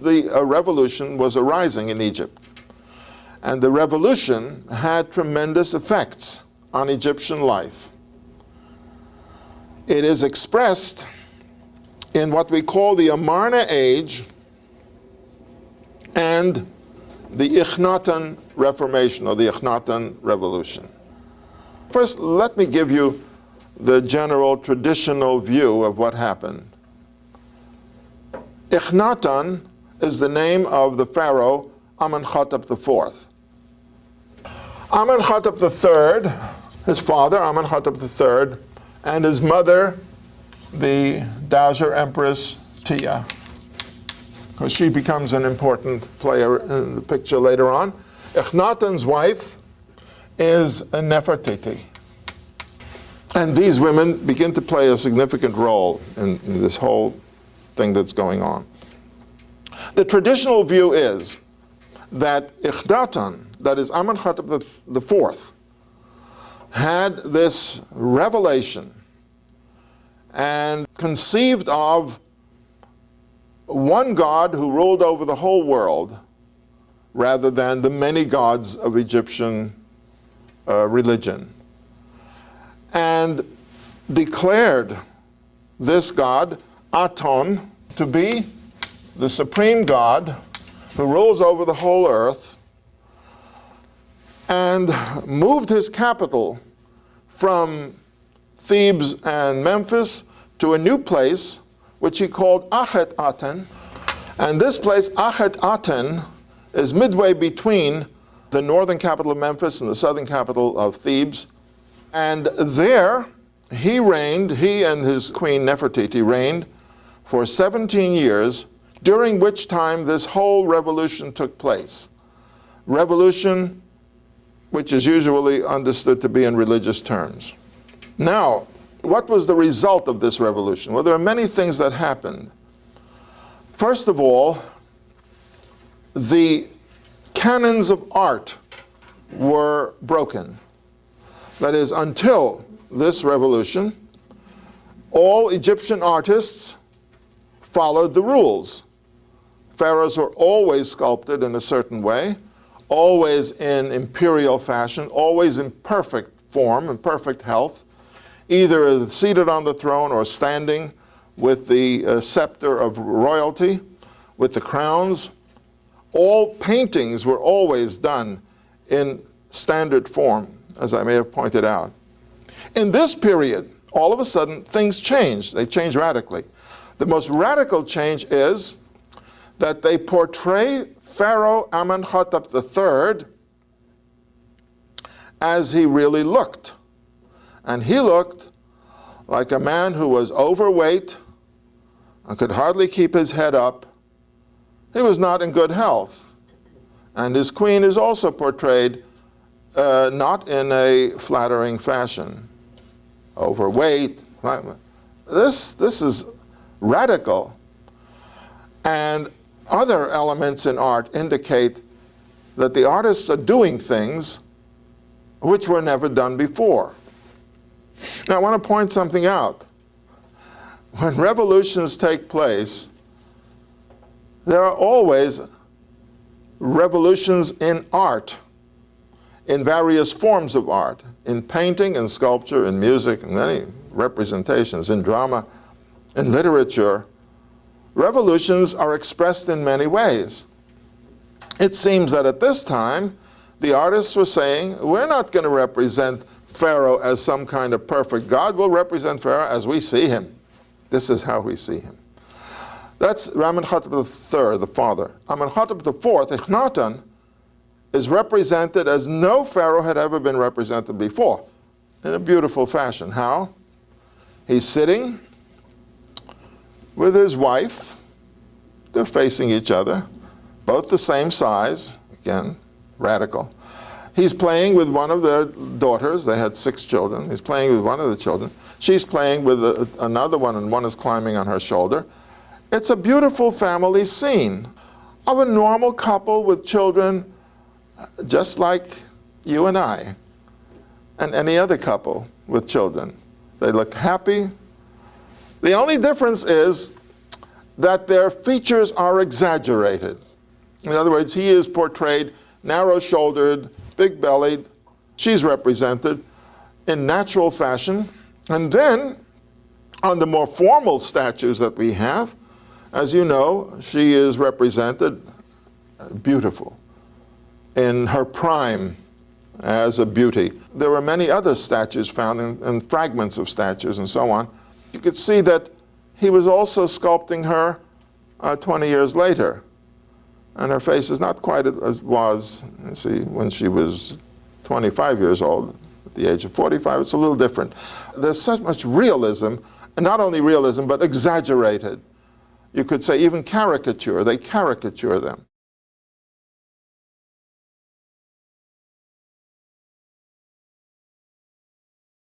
the revolution was arising in Egypt. And the revolution had tremendous effects on Egyptian life. It is expressed in what we call the Amarna age and the Akhenaten Reformation, or the Akhenaten Revolution. First, let me give you the general traditional view of what happened. Akhenaten is the name of the pharaoh Amenhotep IV. Amenhotep III, his father Amenhotep III, and his mother, the Dowager Empress Tia, because she becomes an important player in the picture later on. Akhenaten's wife is a Nefertiti. And these women begin to play a significant role in this whole thing that's going on. The traditional view is that Akhenaten, that is Amenhotep IV, had this revelation and conceived of one God who ruled over the whole world rather than the many gods of Egyptian religion, and declared this God, Aton, to be the supreme God who rules over the whole earth, and moved his capital from Thebes and Memphis to a new place, which he called Akhenaten. And this place, Akhenaten, is midway between the northern capital of Memphis and the southern capital of Thebes. And there he reigned, he and his queen Nefertiti reigned for 17 years, during which time this whole revolution took place. Revolution which is usually understood to be in religious terms. Now, what was the result of this revolution? Well, there are many things that happened. First of all, the canons of art were broken. That is, until this revolution, all Egyptian artists followed the rules. Pharaohs were always sculpted in a certain way, always in imperial fashion, always in perfect form and perfect health, either seated on the throne or standing with the scepter of royalty, with the crowns. All paintings were always done in standard form, as I may have pointed out. In this period, all of a sudden, things changed. They changed radically. The most radical change is that they portray Pharaoh Amenhotep III as he really looked. And he looked like a man who was overweight and could hardly keep his head up. He was not in good health. And his queen is also portrayed not in a flattering fashion. Overweight. This is radical. And other elements in art indicate that the artists are doing things which were never done before. Now, I want to point something out. When revolutions take place, there are always revolutions in art, in various forms of art, in painting, in sculpture, in music, in many representations, in drama, in literature. Revolutions are expressed in many ways. It seems that at this time, the artists were saying, we're not going to represent Pharaoh as some kind of perfect God. We'll represent Pharaoh as we see him. This is how we see him. That's Amenhotep III, the father. Amenhotep IV, Akhenaten, is represented as no pharaoh had ever been represented before, in a beautiful fashion. How? He's sitting with his wife. They're facing each other, both the same size, again, radical. He's playing with one of their daughters. They had 6 children. He's playing with one of the children. She's playing with another one, and one is climbing on her shoulder. It's a beautiful family scene of a normal couple with children, just like you and I, and any other couple with children. They look happy. The only difference is that their features are exaggerated. In other words, he is portrayed narrow-shouldered, big-bellied. She's represented in natural fashion. And then, on the more formal statues that we have, as you know, she is represented beautiful, in her prime as a beauty. There were many other statues found in fragments of statues and so on. You could see that he was also sculpting her 20 years later. And her face is not quite as was, you see, when she was 25 years old. At the age of 45, it's a little different. There's so much realism, and not only realism, but exaggerated. You could say even caricature. They caricature them.